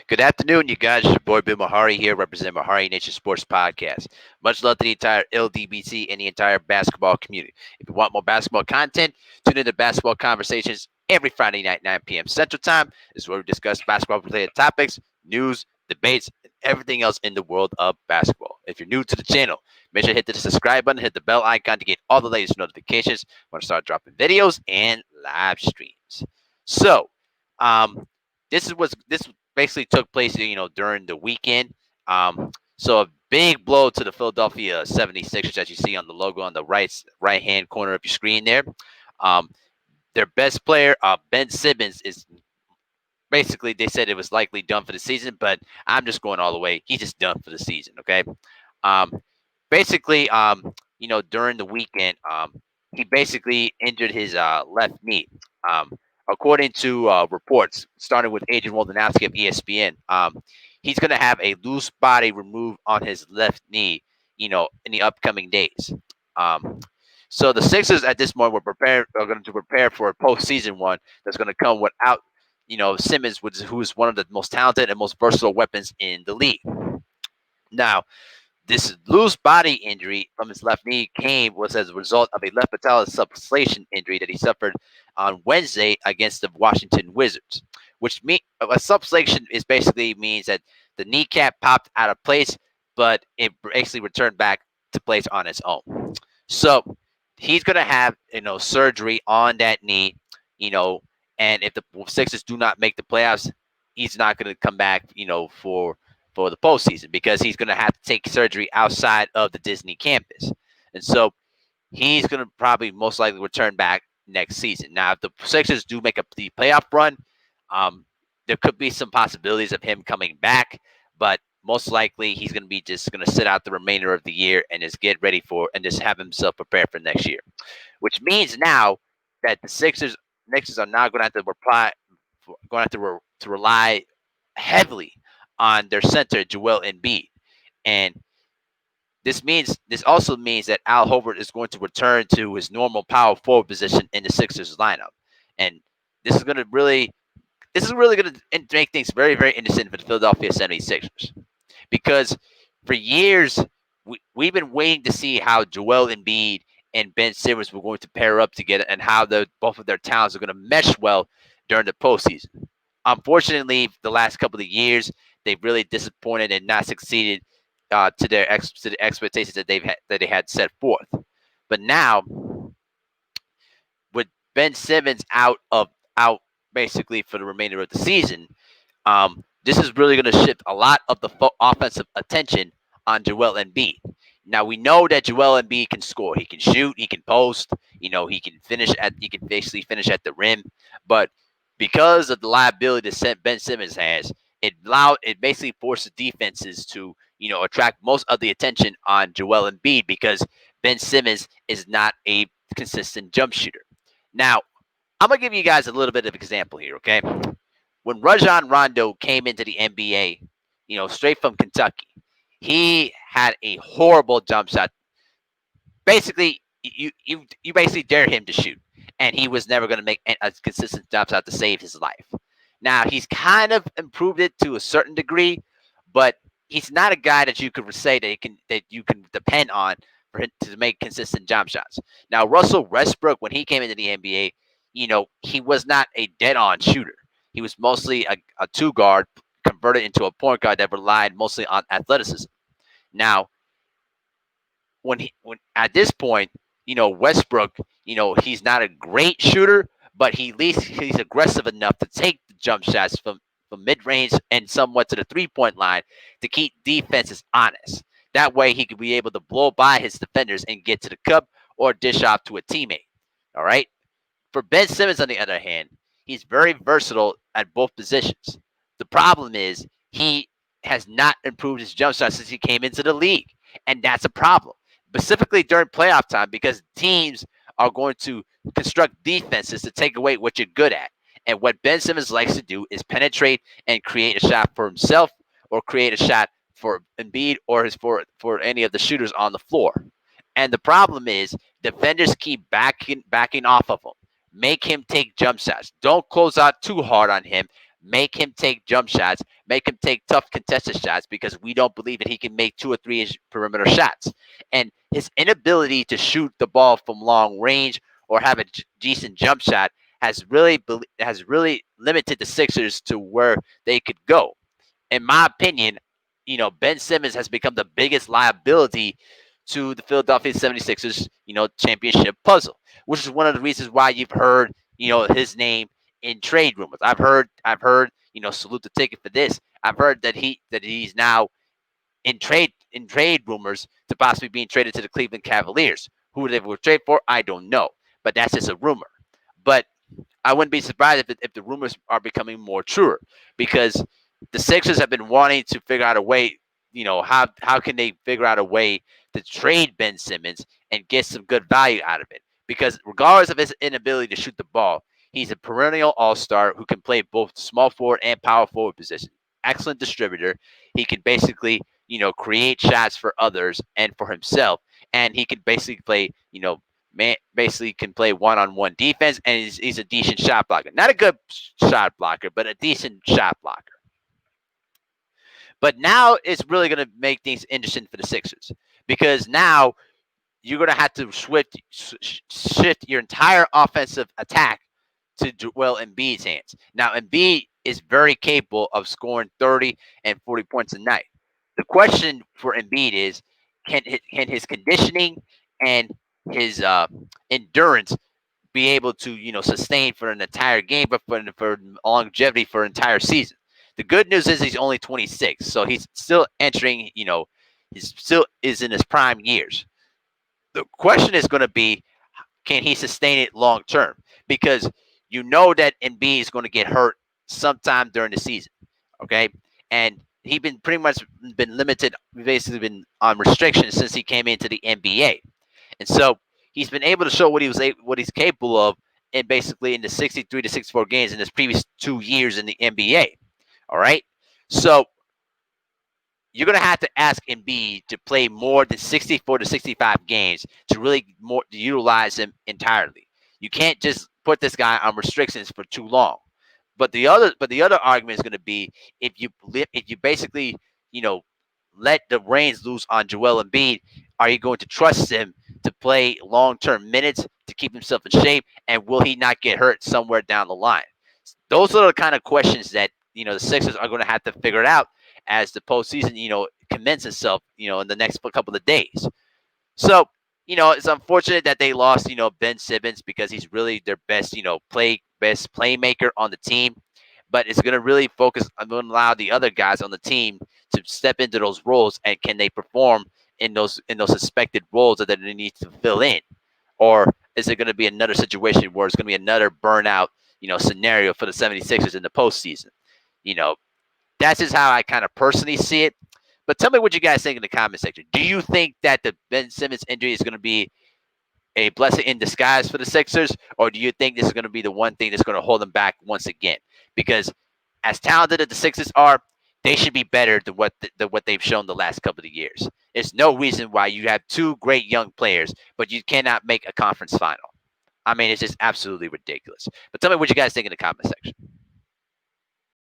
Good afternoon, you guys. It's your boy Bill Mahari here, representing Mahari Nation Sports Podcast. Much love to the entire LDBC and the entire basketball community. If you want more basketball content, tune into Basketball Conversations every Friday night, 9 p.m. Central Time. This is where we discuss basketball-related topics, news, debates, and everything else in the world of basketball. If you're new to the channel, make sure to hit the subscribe button, hit the bell icon to get all the latest notifications when I start dropping videos and live streams. So, um, this basically took place, during the weekend. So a big blow to the Philadelphia 76ers, as you see on the logo on the right hand corner of your screen there. Um, their best player, Ben Simmons, is basically they said it was likely done for the season, but I'm just going all the way. He's just done for the season. Okay. Um, basically, during the weekend, he basically injured his left knee. Um, according to reports, starting with Adrian Wojnarowski of ESPN, he's going to have a loose body removed on his left knee, in the upcoming days. Um, so the Sixers at this moment are going to prepare for a postseason one that's going to come without, Simmons, who is one of the most talented and most versatile weapons in the league. Now, this loose body injury from his left knee was as a result of a left patella subluxation injury that he suffered on Wednesday against the Washington Wizards. Which a subluxation is basically means that the kneecap popped out of place, but it basically returned back to place on its own. So he's gonna have surgery on that knee, you know, and if the Sixers do not make the playoffs, he's not gonna come back, for the postseason because he's going to have to take surgery outside of the Disney campus. And so he's going to probably most likely return back next season. Now, if the Sixers do make the playoff run, there could be some possibilities of him coming back, but most likely he's going to be just going to sit out the remainder of the year and just get ready for and just have himself prepared for next year. Which means now that the Sixers are now going to have to rely heavily on their center, Joel Embiid. And this also means that Al Horford is going to return to his normal power forward position in the Sixers lineup. And this is really going to make things very, very interesting for the Philadelphia 76ers. Because for years, we've been waiting to see how Joel Embiid and Ben Simmons were going to pair up together and how both of their talents are going to mesh well during the postseason. Unfortunately, the last couple of years, they've really disappointed and not succeeded to the expectations that they had set forth. But now, with Ben Simmons out basically for the remainder of the season, this is really going to shift a lot of the offensive attention on Joel Embiid. Now we know that Joel Embiid can score. He can shoot. He can post. He can basically finish at the rim. But because of the liability that Ben Simmons has, it basically forces defenses to attract most of the attention on Joel Embiid because Ben Simmons is not a consistent jump shooter. Now, I'm gonna give you guys a little bit of example here, okay? When Rajon Rondo came into the NBA, straight from Kentucky, he had a horrible jump shot. Basically, you basically dared him to shoot, and he was never going to make a consistent jump shot to save his life. Now he's kind of improved it to a certain degree, but he's not a guy that you could say that you can depend on for him to make consistent jump shots. Now Russell Westbrook, when he came into the NBA, he was not a dead-on shooter. He was mostly a two guard converted into a point guard that relied mostly on athleticism. Now, when at this point, Westbrook, he's not a great shooter, but at least he's aggressive enough to take the jump shots from mid range and somewhat to the 3-point line to keep defenses honest. That way, he could be able to blow by his defenders and get to the cup or dish off to a teammate. All right. For Ben Simmons, on the other hand, he's very versatile at both positions. The problem is he has not improved his jump shot since he came into the league, and that's a problem, specifically during playoff time because teams are going to construct defenses to take away what you're good at. And what Ben Simmons likes to do is penetrate and create a shot for himself or create a shot for Embiid or for any of the shooters on the floor. And the problem is defenders keep backing off of him. Make him take jump shots. Don't close out too hard on him. make him take jump shots, make him take tough contested shots because we don't believe that he can make 2 or 3 inch perimeter shots. And his inability to shoot the ball from long range or have a decent jump shot has really limited the Sixers to where they could go. In my opinion, Ben Simmons has become the biggest liability to the Philadelphia 76ers, championship puzzle, which is one of the reasons why you've heard, his name in trade rumors. I've heard, salute the ticket for this. I've heard that he's now in trade rumors to possibly being traded to the Cleveland Cavaliers. Who they will trade for, I don't know, but that's just a rumor. But I wouldn't be surprised if the rumors are becoming more truer because the Sixers have been wanting to figure out a way. How can they figure out a way to trade Ben Simmons and get some good value out of it? Because regardless of his inability to shoot the ball, he's a perennial all-star who can play both small forward and power forward position. Excellent distributor. He can basically, create shots for others and for himself, and he can basically play, man basically can play one-on-one defense, and he's a decent shot blocker. Not a good shot blocker, but a decent shot blocker. But now it's really going to make things interesting for the Sixers because now you're going to have to shift your entire offensive attack to Joel Embiid's hands. Now, Embiid is very capable of scoring 30 and 40 points a night. The question for Embiid is, can his conditioning and his endurance be able to sustain for an entire game, but for longevity for an entire season? The good news is he's only 26, so he's still entering. He's still is in his prime years. The question is going to be, can he sustain it long term? Because that Embiid is going to get hurt sometime during the season. Okay, and he's been pretty much been limited, basically been on restrictions since he came into the NBA, and so he's been able to show what he's capable of in basically in the 63 to 64 games in his previous 2 years in the NBA. All right, so you're going to have to ask Embiid to play more than 64 to 65 games to really more to utilize him entirely. You can't just put this guy on restrictions for too long. But the other argument is going to be if you basically you know let the reins loose on Joel Embiid, are you going to trust him to play long-term minutes to keep himself in shape, and will he not get hurt somewhere down the line? Those are the kind of questions that the Sixers are going to have to figure it out as the postseason commences itself in the next couple of days. So it's unfortunate that they lost Ben Simmons because he's really their best best playmaker on the team. But it's going to really focus on going to allow the other guys on the team to step into those roles, and can they perform in those suspected roles that they need to fill in, or is it going to be another situation where it's going to be another burnout scenario for the 76ers in the postseason? You know, that's just how I kind of personally see it. But tell me what you guys think in the comment section. Do you think that the Ben Simmons injury is going to be a blessing in disguise for the Sixers, or do you think this is going to be the one thing that's going to hold them back once again? Because as talented as the Sixers are, they should be better than what they've shown the last couple of years. There's no reason why you have two great young players, but you cannot make a conference final. I mean, it's just absolutely ridiculous. But tell me what you guys think in the comment section.